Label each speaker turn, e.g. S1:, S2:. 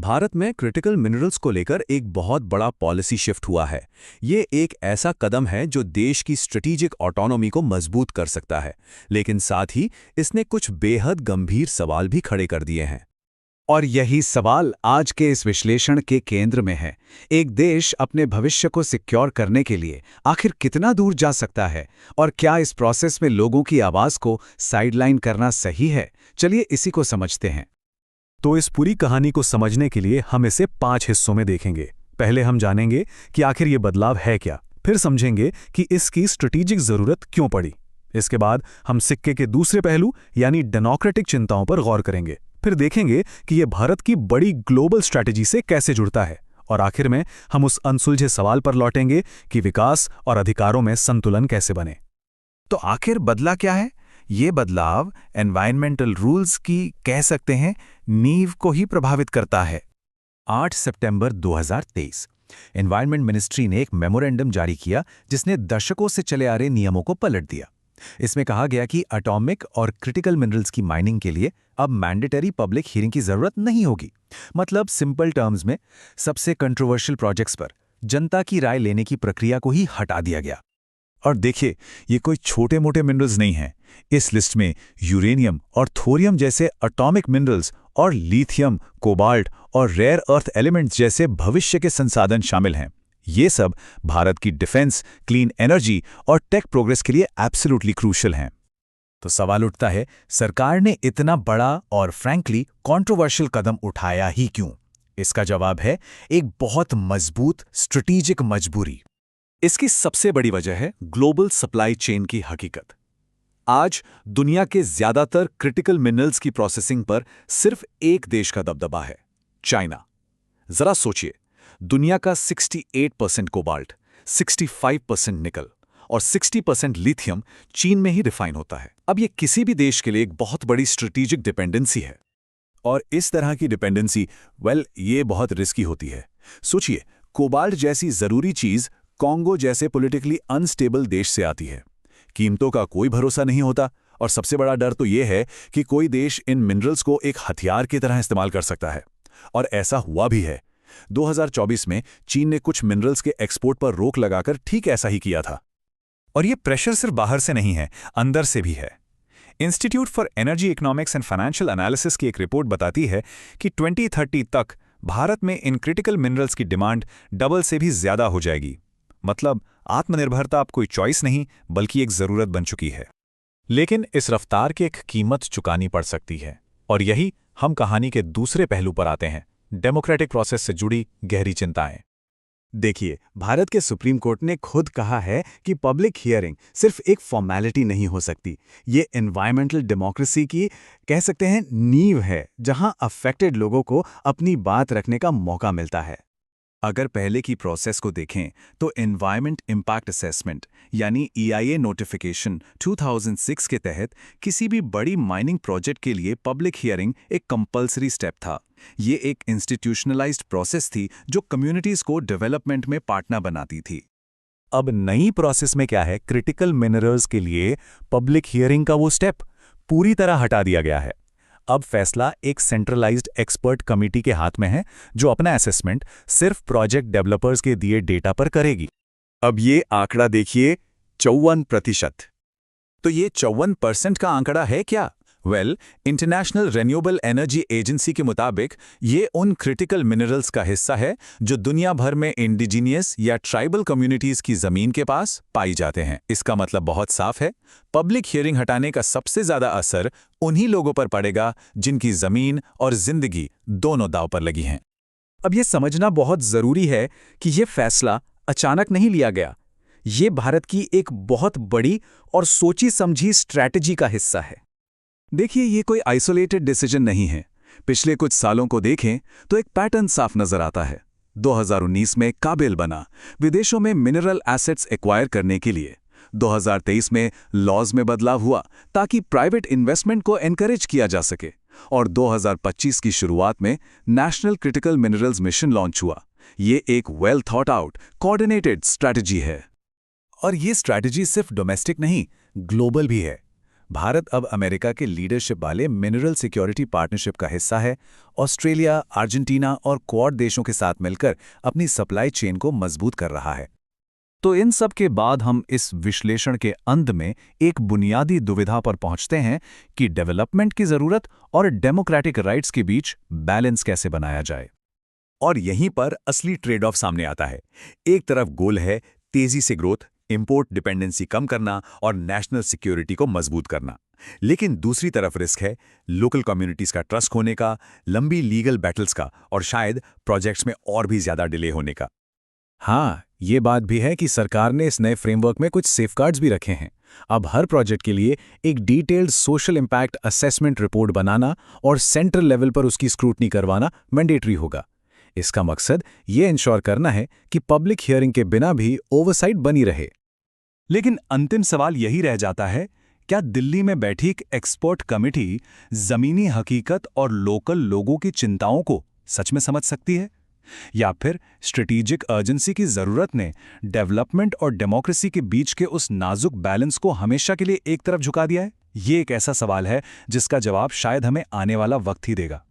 S1: भारत में critical minerals को लेकर एक बहुत बड़ा पॉलिसी शिफ्ट हुआ है। ये एक ऐसा कदम है जो देश की स्ट्रेटेजिक ऑटोनॉमी को मजबूत कर सकता है, लेकिन साथ ही इसने कुछ बेहद गंभीर सवाल भी खड़े कर दिए हैं।
S2: और यही सवाल आज के इस विश्लेषण के केंद्र में है। एक देश अपने भविष्य को सिक्योर करने के लिए आखिर कितना दूर जा सकता है, और क्या इस प्रोसेस में लोगों की आवाज को साइडलाइन करना सही है? चलिए इसी को समझते हैं।
S1: तो इस पूरी कहानी को समझने के लिए हम इसे 5 हिस्सों में देखेंगे। पहले हम जानेंगे कि आखिर ये बदलाव है क्या, फिर समझेंगे कि इसकी स्ट्रेटेजिक जरूरत क्यों पड़ी। इसके बाद हम सिक्के के दूसरे पहलू यानी डेमोक्रेटिक चिंताओं पर गौर करेंगे, फिर देखेंगे कि यह भारत की बड़ी ग्लोबल स्ट्रैटेजी से कैसे जुड़ता है, और आखिर में हम उस अनसुलझे सवाल पर लौटेंगे कि विकास और अधिकारों में संतुलन कैसे बने।
S2: तो आखिर बदला क्या है? ये बदलाव एनवायरमेंटल रूल्स की, कह सकते हैं, नींव को ही प्रभावित करता है। 8 सितंबर 2023 एनवायरमेंट मिनिस्ट्री ने एक मेमोरेंडम जारी किया जिसने दशकों से चले आ रहे नियमों को पलट दिया। इसमें कहा गया कि एटॉमिक और क्रिटिकल मिनरल्स की माइनिंग के लिए अब मैंडेटरी पब्लिक हियरिंग की जरूरत नहीं होगी। मतलब सिंपल टर्म्स में सबसे कंट्रोवर्शियल प्रोजेक्ट्स पर जनता की राय लेने की प्रक्रिया को ही हटा दिया गया।
S3: और देखिए, ये कोई छोटे मोटे मिनरल्स नहीं हैं। इस लिस्ट में यूरेनियम और थोरियम जैसे एटॉमिक मिनरल्स और लिथियम, कोबाल्ट और रेयर अर्थ एलिमेंट्स जैसे भविष्य के संसाधन शामिल हैं। ये सब भारत की डिफेंस, क्लीन एनर्जी और टेक प्रोग्रेस के लिए एब्सोल्युटली क्रूशियल हैं।
S2: तो सवाल उठता है, सरकार ने इतना बड़ा और फ्रैंकली कंट्रोवर्शियल कदम उठाया ही क्यों? इसका जवाब है एक बहुत मजबूत स्ट्रेटेजिक मजबूरी।
S1: इसकी सबसे बड़ी वजह है ग्लोबल सप्लाई चेन की हकीकत। आज दुनिया के ज्यादातर क्रिटिकल मिनरल्स की प्रोसेसिंग पर सिर्फ एक देश का दबदबा है, चाइना। जरा सोचिए, दुनिया का 68% कोबाल्ट, 65% निकल और 60% लिथियम चीन में ही रिफाइन होता है। अब ये किसी भी देश के लिए एक बहुत बड़ी स्ट्रेटेजिक डिपेंडेंसी है, और इस तरह की डिपेंडेंसी ये बहुत रिस्की होती है। सोचिए, कोबाल्ट जैसी जरूरी चीज कॉन्गो जैसे पॉलिटिकली अनस्टेबल देश से आती है। कीमतों का कोई भरोसा नहीं होता, और सबसे बड़ा डर तो यह है कि कोई देश इन मिनरल्स को एक हथियार की तरह इस्तेमाल कर सकता है। और ऐसा हुआ भी है। 2024 में चीन ने कुछ मिनरल्स के एक्सपोर्ट पर रोक लगाकर ठीक ऐसा ही किया था।
S3: और ये प्रेशर सिर्फ बाहर से नहीं है, अंदर से भी है। Institute for energy economics and financial analysis की एक रिपोर्ट बताती है कि 2030 तक भारत में इन क्रिटिकल मिनरल्स की डिमांड डबल से भी ज्यादा हो जाएगी। मतलब आत्मनिर्भरता अब कोई चॉइस नहीं, बल्कि एक जरूरत बन चुकी है। लेकिन इस रफ्तार की एक कीमत चुकानी पड़ सकती है, और यही हम कहानी के दूसरे पहलू पर आते हैं, डेमोक्रेटिक प्रोसेस से जुड़ी गहरी चिंताएं।
S2: देखिए, भारत के सुप्रीम कोर्ट ने खुद कहा है कि पब्लिक हियरिंग सिर्फ एक फॉर्मेलिटी नहीं हो सकती। ये एनवायरमेंटल डेमोक्रेसी की, कह सकते हैं, नींव है, जहां अफेक्टेड लोगों को अपनी बात रखने का मौका मिलता है।
S3: अगर पहले की प्रोसेस को देखें तो एनवायरमेंट इम्पैक्ट असेसमेंट यानी EIA नोटिफिकेशन 2006 के तहत किसी भी बड़ी माइनिंग प्रोजेक्ट के लिए पब्लिक हियरिंग एक कंपल्सरी स्टेप था। ये एक इंस्टीट्यूशनलाइज्ड प्रोसेस थी जो कम्युनिटीज को डेवलपमेंट में पार्टनर बनाती थी।
S1: अब नई प्रोसेस में क्या है, क्रिटिकल मिनरल्स के लिए पब्लिक हियरिंग का वो स्टेप पूरी तरह हटा दिया गया है। अब फैसला एक सेंट्रलाइज्ड एक्सपर्ट कमेटी के हाथ में है, जो अपना असेसमेंट सिर्फ प्रोजेक्ट डेवलपर्स के दिए डेटा पर करेगी।
S3: अब ये आंकड़ा देखिए, 54%। तो ये 54% का आंकड़ा है क्या? इंटरनेशनल रिन्यूएबल एनर्जी एजेंसी के मुताबिक ये उन क्रिटिकल मिनरल्स का हिस्सा है जो दुनिया भर में इंडिजीनियस या ट्राइबल कम्युनिटीज की जमीन के पास पाई जाते हैं। इसका मतलब बहुत साफ है, पब्लिक हियरिंग हटाने का सबसे ज्यादा असर उन्हीं लोगों पर पड़ेगा जिनकी जमीन और जिंदगी दोनों दांव पर लगी हैं।
S2: अब ये समझना बहुत जरूरी है कि ये फैसला अचानक नहीं लिया गया। ये भारत की एक बहुत बड़ी और सोची समझी स्ट्रैटेजी का हिस्सा है।
S3: देखिए, ये कोई आइसोलेटेड डिसीजन नहीं है। पिछले कुछ सालों को देखें तो एक पैटर्न साफ नजर आता है। 2019 में काबिल बना विदेशों में मिनरल एसेट्स एक्वायर करने के लिए। 2023 में लॉज में बदलाव हुआ ताकि प्राइवेट इन्वेस्टमेंट को एनकरेज किया जा सके, और 2025 की शुरुआत में national critical minerals mission launch हुआ। ये एक well thought out, coordinated strategy है।
S1: और ये स्ट्रैटेजी सिर्फ डोमेस्टिक नहीं, ग्लोबल भी है।
S2: भारत अब अमेरिका के लीडरशिप वाले मिनरल सिक्योरिटी पार्टनरशिप का हिस्सा है। ऑस्ट्रेलिया, अर्जेंटीना और क्वाड देशों के साथ मिलकर अपनी सप्लाई चेन को मजबूत कर रहा है।
S3: तो इन सब के बाद हम इस विश्लेषण के अंत में एक बुनियादी दुविधा पर पहुंचते हैं कि डेवलपमेंट की जरूरत और डेमोक्रेटिक राइट्स के बीच बैलेंस कैसे बनाया जाए।
S1: और यहीं पर असली ट्रेड ऑफ सामने आता है। एक तरफ गोल है तेजी से ग्रोथ, इंपोर्ट डिपेंडेंसी कम करना और नेशनल सिक्योरिटी को मजबूत करना। लेकिन दूसरी तरफ रिस्क है लोकल कम्युनिटीज का ट्रस्ट खोने का, लंबी लीगल बैटल्स का और शायद प्रोजेक्ट्स में और भी ज्यादा डिले होने का।
S2: हाँ, ये बात भी है कि सरकार ने इस नए फ्रेमवर्क में कुछ सेफगार्ड्स भी रखे हैं। अब हर प्रोजेक्ट के लिए एक detailed social impact assessment report बनाना और सेंट्रल लेवल पर उसकी स्क्रूटनी करवाना मैंडेटरी होगा। इसका मकसद ये इंश्योर करना है कि पब्लिक हियरिंग के बिना भी ओवरसाइट बनी रहे।
S3: लेकिन अंतिम सवाल यही रह जाता है, क्या दिल्ली में बैठी एक एक्सपर्ट कमेटी जमीनी हकीकत और लोकल लोगों की चिंताओं को सच में समझ सकती है? या फिर स्ट्रेटेजिक अर्जेंसी की जरूरत ने डेवलपमेंट और डेमोक्रेसी के बीच के उस नाजुक बैलेंस को हमेशा के लिए एक तरफ झुका दिया है? ये एक ऐसा सवाल है जिसका जवाब शायद हमें आने वाला वक्त ही देगा।